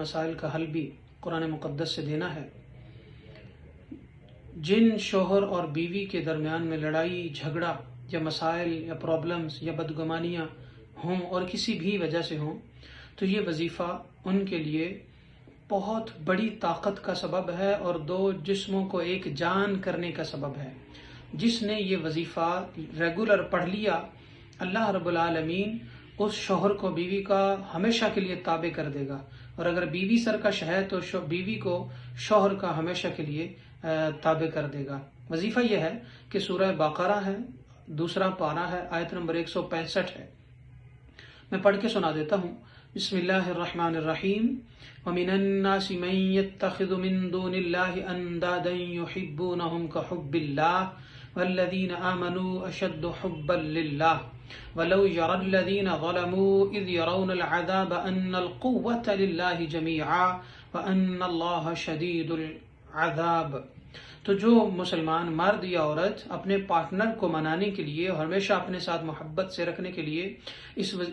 مسائل کا حل بھی قرآن مقدس سے دینا ہے۔ جن شوہر اور بیوی کے درمیان میں لڑائی جھگڑا یا مسائل یا پرابلمز یا بدگمانیاں ہوں اور کسی بھی وجہ سے ہوں تو یہ وظیفہ ان کے لیے بہت بڑی طاقت کا سبب ہے اور دو جسموں کو ایک جان کرنے کا سبب ہے۔ جس نے یہ وظیفہ ریگولر پڑھ لیا، اللہ رب العالمین اس شوہر کو بیوی کا ہمیشہ کے لیے تابع کر دے گا، اور اگر بیوی سرکش ہے تو بیوی کو شوہر کا ہمیشہ کے لیے تابع کر دے گا۔ وظیفہ یہ ہے کہ سورہ بقرہ ہے، دوسرا پارہ ہے، آیت نمبر 165 ہے۔ میں پڑھ کے سنا دیتا ہوں۔ بسم اللہ الرحمن الرحیم۔ وَمِنَ النَّاسِ مَن يَتَّخِذُ مِن دُونِ اللَّهِ أَندَادًا يُحِبُّونَهُمْ كَحُبِّ اللَّهِ وَالَّذِينَ آمَنُوا أَشَدُّ حُبًّا لِلَّهِ وَلَوْ يَرَى الَّذِينَ ظَلَمُوا إِذْ يَرَوْنَ الْعَذَابَ أَنَّ الْقُوَّةَ لِلَّهِ جَمِيعًا وَأَنَّ اللَّهَ شَدِيدُ الْعَذَابِ۔ تو جو مسلمان مرد یا عورت اپنے پارٹنر کو منانے کے لیے اور ہمیشہ اپنے ساتھ محبت سے رکھنے کے لیے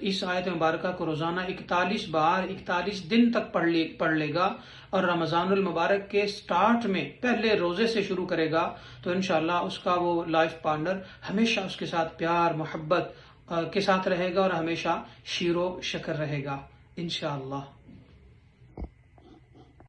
اس آیت مبارکہ کو روزانہ 41 بار 41 دن تک پڑھ لے گا اور رمضان المبارک کے سٹارٹ میں پہلے روزے سے شروع کرے گا تو انشاءاللہ اس کا وہ لائف پارٹنر ہمیشہ اس کے ساتھ پیار محبت کے ساتھ رہے گا اور ہمیشہ شیر و شکر رہے گا انشاءاللہ۔